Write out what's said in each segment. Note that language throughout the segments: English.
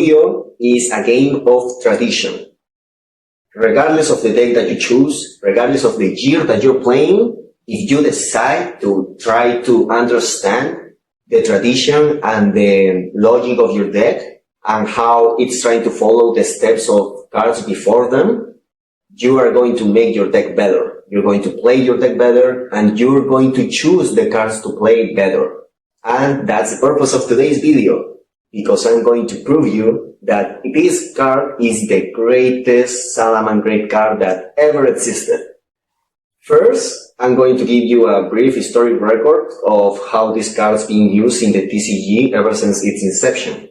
Yu-Gi-Oh! Is a game of tradition. Regardless of the deck that you choose, regardless of the year that you're playing, if you decide to try to understand the tradition and the logic of your deck and how it's trying to follow the steps of cards before them, you are going to make your deck better. You're going to play your deck better, and you're going to choose the cards to play better. And that's the purpose of today's video, because I'm going to prove you that this card is the greatest Salamangreat card that ever existed. First, I'm going to give you a brief historic record of how this card's being used in the TCG ever since its inception.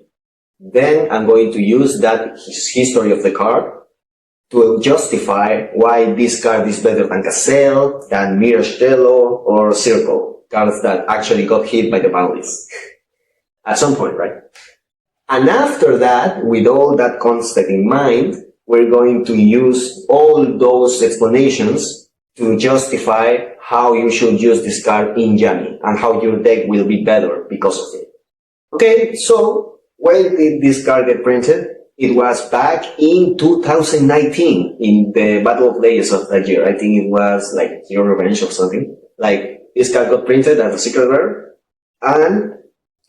Then I'm going to use that history of the card to justify why this card is better than Cassell, than Mirage Tello, or Circle, cards that actually got hit by the ban list. At some point, right? And after that, with all that concept in mind, we're going to use all those explanations to justify how you should use this card in Yami and how your deck will be better because of it. Okay, so when did this card get printed? It was back in 2019 in the Battle of Layers of that year. I think it was like Your Revenge or something. Like, this card got printed as a secret rare, and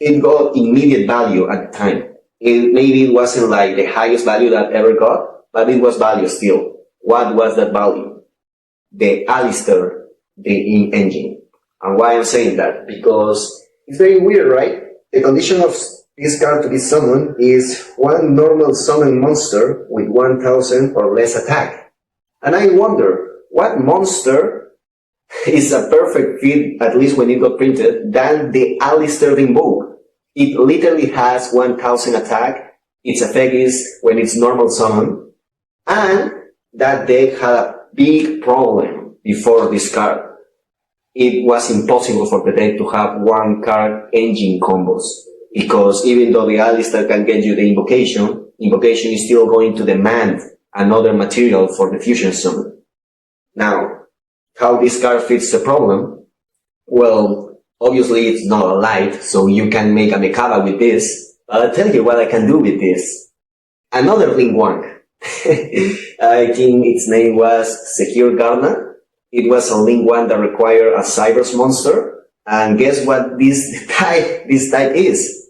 it got immediate value at the time. Maybe it wasn't like the highest value that ever got, but it was value still. What was that value? The Alistair, the engine. And why I'm saying that? Because it's very weird, right? The condition of this card to be summoned is one normal summon monster with 1000 or less attack. And I wonder, what monster is a perfect fit, at least when it got printed, than the Alistair Invoke? It literally has 1000 attack, its effect is when it's normal summon, and that deck had a big problem before this card. It was impossible for the deck to have one card engine combos, because even though the Alistair can get you the invocation is still going to demand another material for the fusion summon. Now, how this card fits the problem? Well, obviously it's not a light, so you can make a Mekaba with this, but I'll tell you what I can do with this. Another Link 1. I think its name was Secure Garna. It was a Link 1 that required a Cybers monster, and guess what this type is?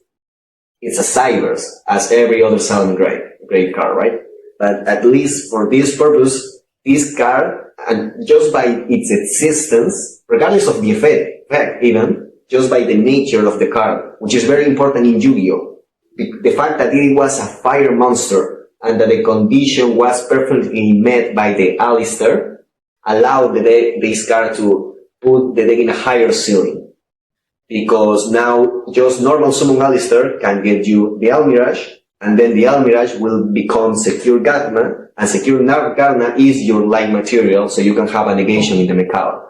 It's a Cybers, as every other Salamangreat card, right? But at least for this purpose, this card, and just by its existence, regardless of the effect even, just by the nature of the card, which is very important in Yu-Gi-Oh! The fact that it was a fire monster, and that the condition was perfectly met by the Alistair, allowed this card to put the deck in a higher ceiling. Because now just normal summon Alistair can get you the Almirage, and then the Almirage will become Secure Garna, and Secure Garna is your light material, so you can have a negation in the Mekaba.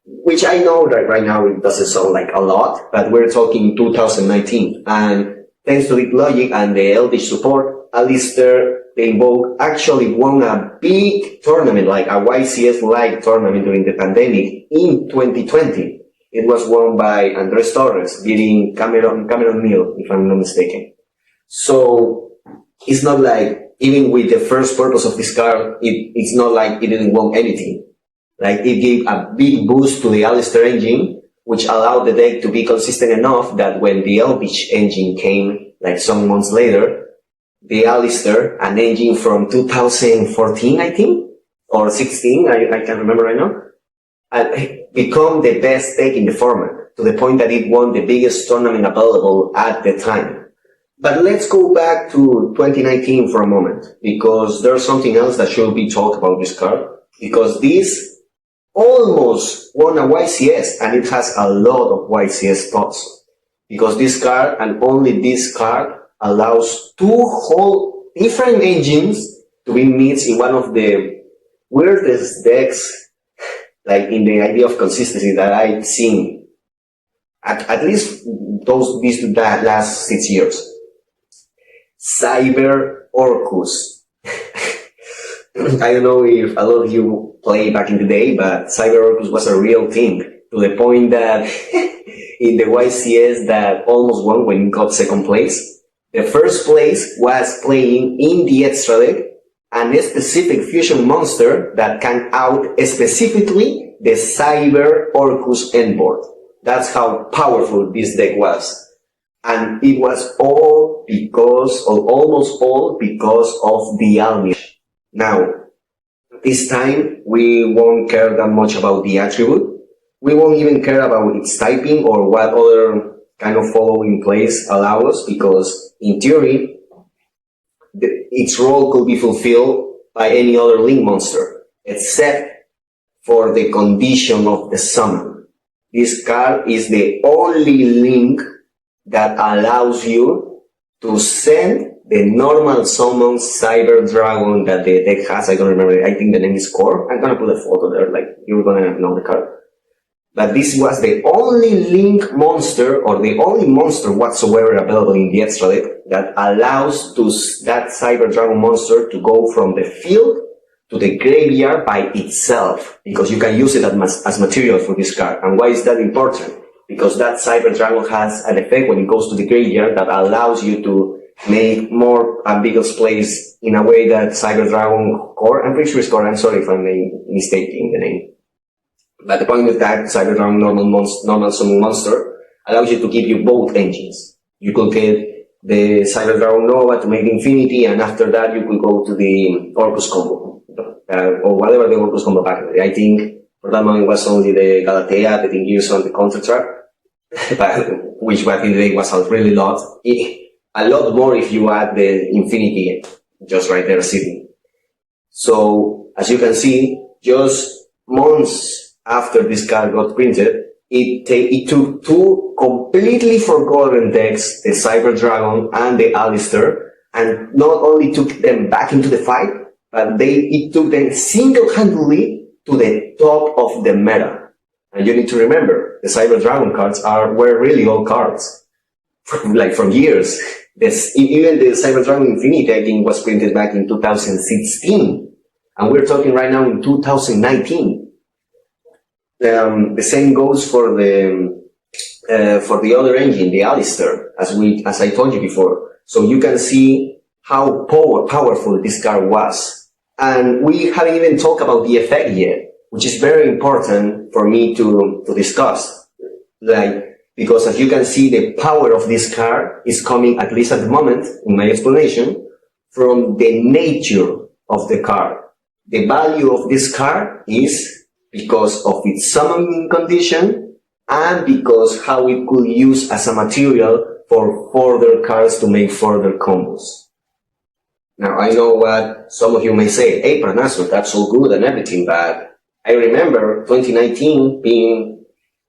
Which I know that right now it doesn't sound like a lot, but we're talking 2019, and thanks to the logic and the Eldritch support, Alistair, the Invoke, actually won a big tournament, like a YCS-like tournament during the pandemic in 2020. It was won by Andres Torres, beating Cameron Neal, if I'm not mistaken. So, it's not like, even with the first purpose of this card, it's not like it didn't win anything. Like, it gave a big boost to the Alistair engine, which allowed the deck to be consistent enough that when the Eldritch engine came, like some months later, the Alistair, an engine from 2014, I think, or 16, I can't remember right now, become the best deck in the format, to the point that it won the biggest tournament available at the time. But let's go back to 2019 for a moment, because there's something else that should be talked about this card, because this almost won a YCS, and it has a lot of YCS spots, because this card, and only this card, allows two whole different engines to be mixed in one of the weirdest decks, like in the idea of consistency that I've seen, at least these last 6 years. Cyber Orcus. I don't know if a lot of you played back in the day, but Cyber Orcus was a real thing, to the point that in the YCS that almost won when it got second place, The first place was playing in the extra deck a specific fusion monster that can out specifically the Cyber Orcus endboard. That's how powerful this deck was. And it was all because, or almost all because of the Almiraj. Now, this time we won't care that much about the attribute. We won't even care about its typing or what other kind of following plays allow us, because in theory, its role could be fulfilled by any other link monster, except for the condition of the summon. This card is the only link that allows you to send the normal summon Cyber Dragon that the deck has. I don't remember, I think the name is Core. I'm gonna put a photo there, like you're gonna know the card. But this was the only link monster, or the only monster whatsoever available in the extra deck that allows that Cyber Dragon monster to go from the field to the graveyard by itself, because you can use it as material for this card. And why is that important? Because that Cyber Dragon has an effect when it goes to the graveyard that allows you to make more ambiguous plays in a way that Cyber Dragon Core, I'm pretty sure it's Core, I'm sorry if I'm mistaking the name. But the point with that Cyber Dragon normal summon monster allows you to give you both engines. You could get the Cyber Dragon Nova to make Infinity, and after that you could go to the Orcus combo. Or whatever the Orcus combo back. I think for that moment it was only the Galatea, the thing used on the counter trap, but which back in the day was a really lot. A lot more if you add the Infinity just right there sitting. So as you can see, just months after this card got printed, it took two completely forgotten decks, the Cyber Dragon and the Alistair, and not only took them back into the fight, but it took them single-handedly to the top of the meta. And you need to remember, the Cyber Dragon cards were really old cards, like from years. Even the Cyber Dragon Infinity, I think, was printed back in 2016, and we're talking right now in 2019. The same goes for the other engine, the Alistair, as I told you before. So you can see how powerful this card was. And we haven't even talked about the effect yet, which is very important for me to discuss. Because as you can see, the power of this card is coming, at least at the moment, in my explanation, from the nature of the card. The value of this card is because of its summoning condition, and because how it could use as a material for further cards to make further combos. Now, I know what some of you may say, hey, Parnaso, that's all good and everything, but I remember 2019 being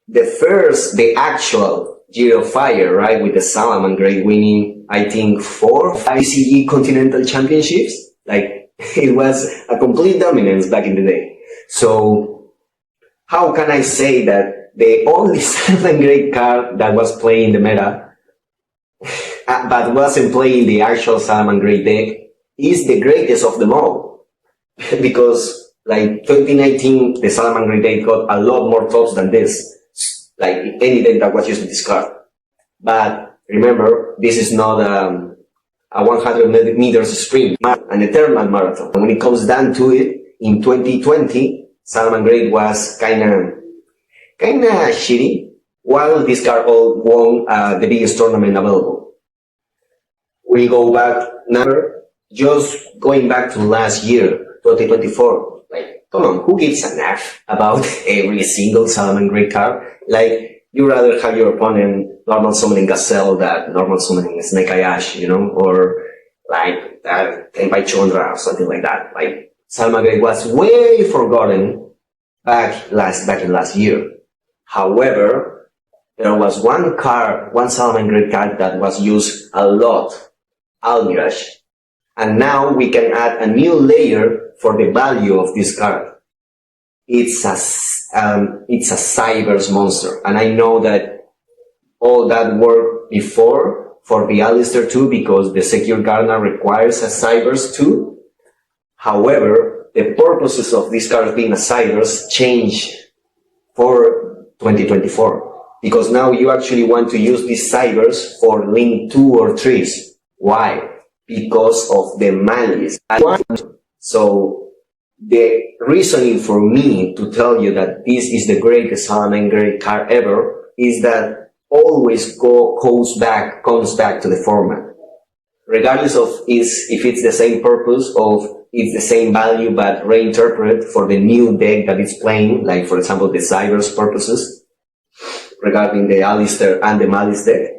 the actual Year of Fire, right, with the Salamangreat winning, I think, 4 or 5 CE Continental Championships. Like, it was a complete dominance back in the day. So, how can I say that the only Salamangreat card that was playing the meta, but wasn't playing the actual Salamangreat deck, is the greatest of them all? Because, like, 2019, the Salamangreat deck got a lot more tops than this, like any deck that was using this card. But remember, this is not a 100 meters sprint, an eternal marathon. And when it comes down to it, in 2020, Salamangreat was kinda shitty, while this card all won the biggest tournament available. We go back now, just going back to last year, 2024. Like, come on, who gives an F about every single Salamangreat card? Like, you rather have your opponent normal summoning Gazelle than normal summoning Snake Eye Ash, you know, or like that Tenpai Chondra or something like that. Like, Salamangreat was way forgotten back in last year. However, there was one Salamangreat card that was used a lot, Almiraj. And now we can add a new layer for the value of this card. It's a Cyber's monster. And I know that all that worked before for the Alistair too, because the Secure Gardener requires a Cyber's too. However, the purposes of these cards being a Cybers change for 2024. Because now you actually want to use these Cybers for link 2 or 3s. Why? Because of the malice. So the reasoning for me to tell you that this is the greatest Salamangrate card ever is that always comes back to the format. Regardless of if it's the same purpose, of it's the same value but reinterpreted for the new deck that it's playing, like for example the Cyber's purposes, regarding the Alistair and the Malice deck,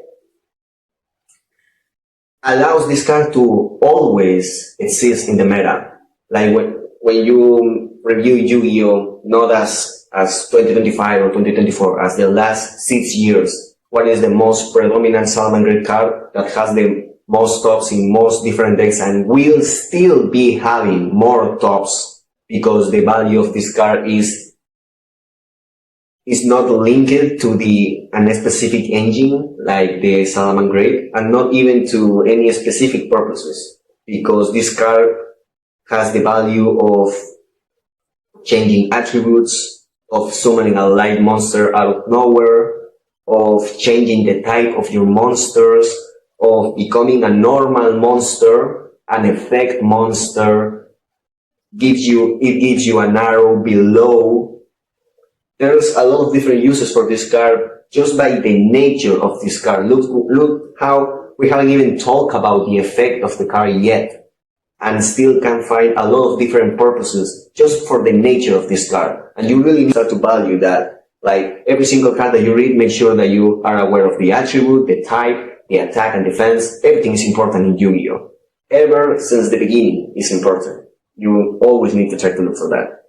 allows this card to always exist in the meta. Like when you review Yu-Gi-Oh! Not as 2025 or 2024, as the last 6 years, what is the most predominant Salamangreat card that has the most tops in most different decks and will still be having more tops because the value of this card is not linked to a specific engine like the Salamangreat, and not even to any specific purposes, because this card has the value of changing attributes, of summoning a light monster out of nowhere, of changing the type of your monsters, of becoming a normal monster, an effect monster. It gives you an arrow below. There's a lot of different uses for this card just by the nature of this card. Look how we haven't even talked about the effect of the card yet, and still can find a lot of different purposes just for the nature of this card. And you really need to value that. Like every single card that you read, make sure that you are aware of the attribute, the type, the attack and defense. Everything is important in Yu-Gi-Oh! Ever since the beginning is important. You always need to try to look for that.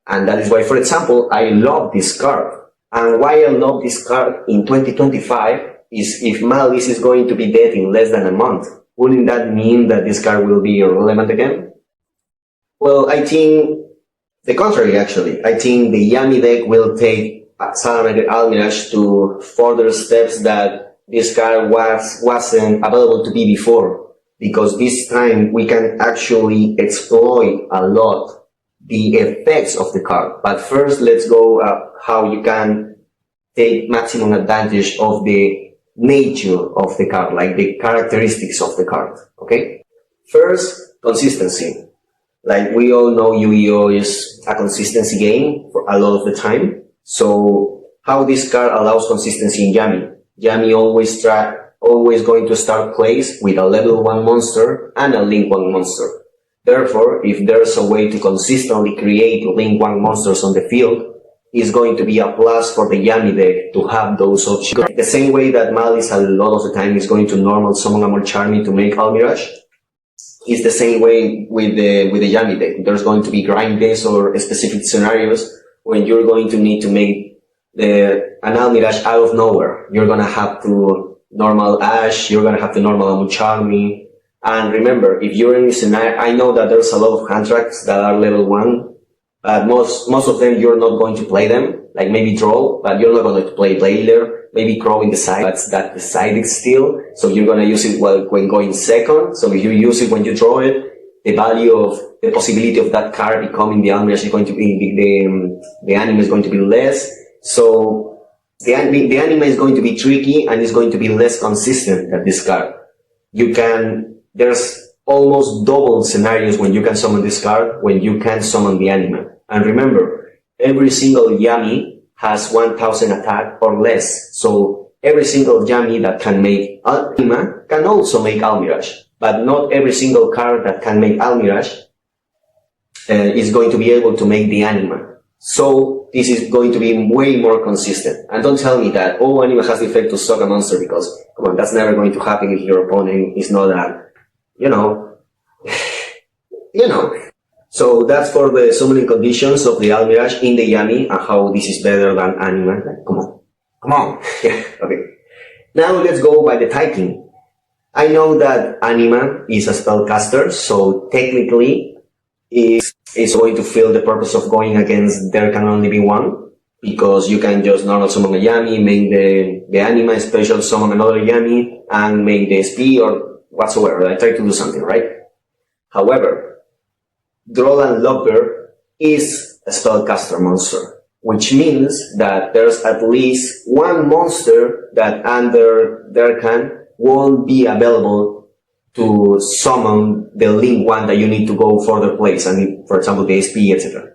And that is why, for example, I love this card. And why I love this card in 2025 is if Malice is going to be dead in less than a month, wouldn't that mean that this card will be irrelevant again? Well, I think the contrary, actually. I think the Yami deck will take Salamangreat Almirage to further steps that this card wasn't available to be before, because this time we can actually exploit a lot the effects of the card. But first, let's go how you can take maximum advantage of the nature of the card, like the characteristics of the card, okay? First, consistency. Like we all know, Yu-Gi-Oh! Is a consistency game for a lot of the time. So how this card allows consistency in Yami? Yami always going to start plays with a level 1 monster and a link 1 monster. Therefore, if there's a way to consistently create link 1 monsters on the field, it's going to be a plus for the Yami deck to have those options. The same way that Malice a lot of the time is going to normal summon a more Charmy to make Almirage, is the same way with the Yami deck. There's going to be grind days or specific scenarios when you're going to need to make an Almirage out of nowhere. You're gonna have to normal Ash, you're gonna have to normal Amucharmi. And remember, if you're in this scenario, I know that there's a lot of contracts that are level 1, but most of them you're not going to play them, like maybe draw, but you're not going to play Blader, maybe Crow in the side, that's that decided still, so you're gonna use it when going second. So if you use it when you draw it, the value of the possibility of that card becoming the Almirage is going to be, the anime is going to be less. So the anime is going to be tricky and is going to be less consistent than this card. There's almost double scenarios when you can summon this card when you can summon the anime. And remember, every single Yami has 1000 attack or less. So every single Yami that can make anime can also make Almirage. But not every single card that can make Almirage is going to be able to make the anime. So this is going to be way more consistent. And don't tell me that, oh, anime has the effect to suck a monster, because, come on, that's never going to happen if your opponent is not that, you know. So that's for the summoning conditions of the Almirage in the Yami and how this is better than anime. Come on. Okay. Now let's go by the typing. I know that anime is a spellcaster, so technically it's going to fill the purpose of going against there can only be one, because you can just normal summon a Yami, make the anime special summon another Yami, and make the SP or whatsoever. I try to do something, right? However, Droll and Lockbear is a spellcaster monster, which means that there's at least one monster that under Derkan won't be available to summon the link one that you need to go further place, and for example the SP, etc.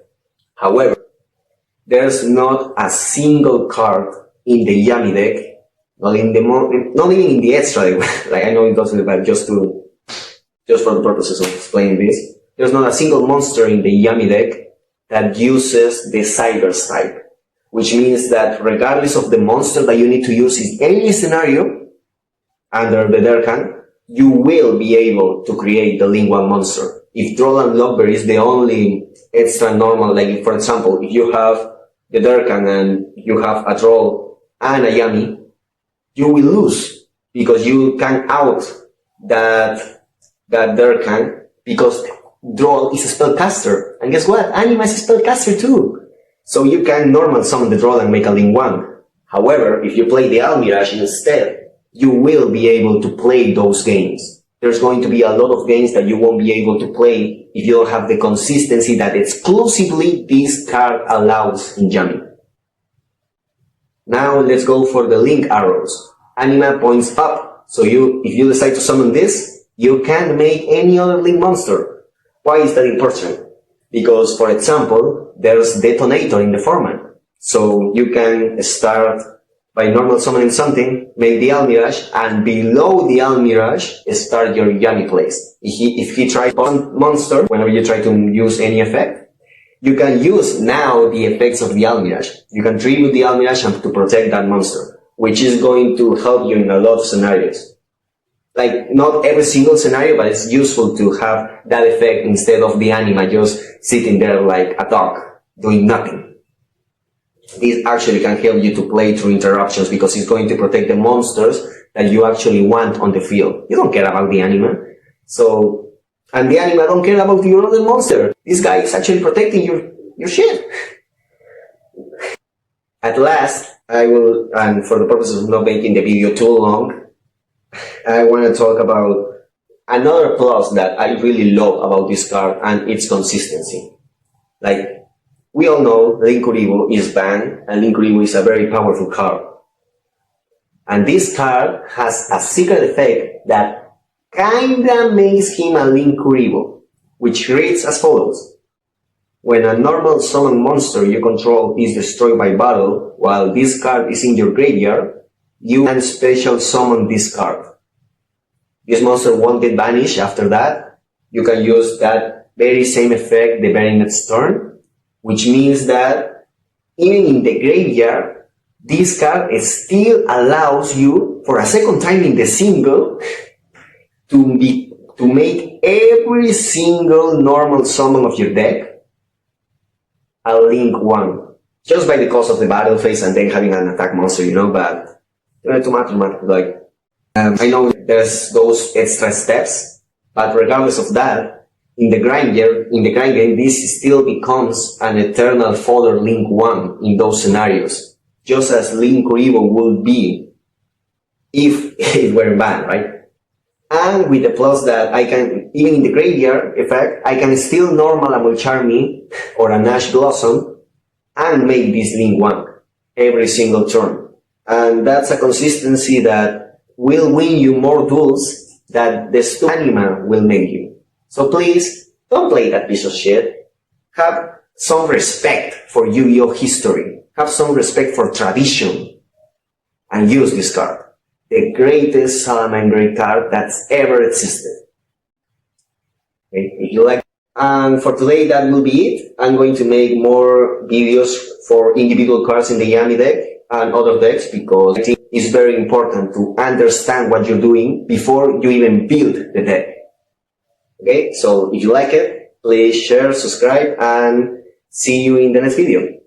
However, there's not a single card in the Yami deck, not even in the extra deck. Like I know it doesn't, but just for the purposes of explaining this, there's not a single monster in the Yami deck that uses the Cyber's type, which means that regardless of the monster that you need to use in any scenario under the Durkan, you will be able to create the Link 1 monster. If Troll and Lockberry is the only extra normal, like for example, if you have the Durkan and you have a Troll and a Yami, you will lose because you can out that Durkan because Droll is a spellcaster. And guess what? Anima is a spellcaster too. So you can normal summon the Droll and make a Link 1. However, if you play the Almirage instead, you will be able to play those games. There's going to be a lot of games that you won't be able to play if you don't have the consistency that exclusively this card allows in Yami. Now let's go for the Link arrows. Anima points up. So if you decide to summon this, you can't make any other Link monster. Why is that important? Because, for example, there's Detonator in the format. So you can start by normal summoning something, make the Almirage, and below the Almirage, start your Yami plays. If he tries one monster, whenever you try to use any effect, you can use now the effects of the Almirage. You can tribute the Almirage to protect that monster, which is going to help you in a lot of scenarios. Like, not every single scenario, but it's useful to have that effect instead of the Anima just sitting there like a dog, doing nothing. This actually can help you to play through interruptions because it's going to protect the monsters that you actually want on the field. You don't care about the Anima. So, and the Anima don't care about your other monster. This guy is actually protecting your shit. At last, I will, and for the purposes of not making the video too long, I want to talk about another plus that I really love about this card, and its consistency. Like, we all know Linkuriboh is banned, and Linkuriboh is a very powerful card. And this card has a secret effect that kinda makes him a Linkuriboh, which reads as follows. When a normal summon monster you control is destroyed by battle, while this card is in your graveyard, you can special summon this card. This monster won't get banished after that. You can use that very same effect the very next turn, which means that even in the graveyard, this card still allows you, for a second time in the single, to make every single normal summon of your deck a Link 1. Just by the cost of the battle phase and then having an attack monster, you know, but too much, like, I know there's those extra steps, but regardless of that, in the grind game, this still becomes an eternal fodder Link 1 in those scenarios, just as Linkuriboh would be if it were banned, right? And with the plus that I can, even in the graveyard effect, I can still normal a Mulcharmy or a Nash Blossom and make this Link 1 every single turn. And that's a consistency that will win you more duels that the stupid Anima will make you. So please, don't play that piece of shit. Have some respect for Yu-Gi-Oh! History. Have some respect for tradition. And use this card. The greatest Salamangreat card that's ever existed. Okay, if you like. And for today, that will be it. I'm going to make more videos for individual cards in the Yami deck and other decks because I think it's very important to understand what you're doing before you even build the deck. Okay, so if you like it, please share, subscribe, and see you in the next video.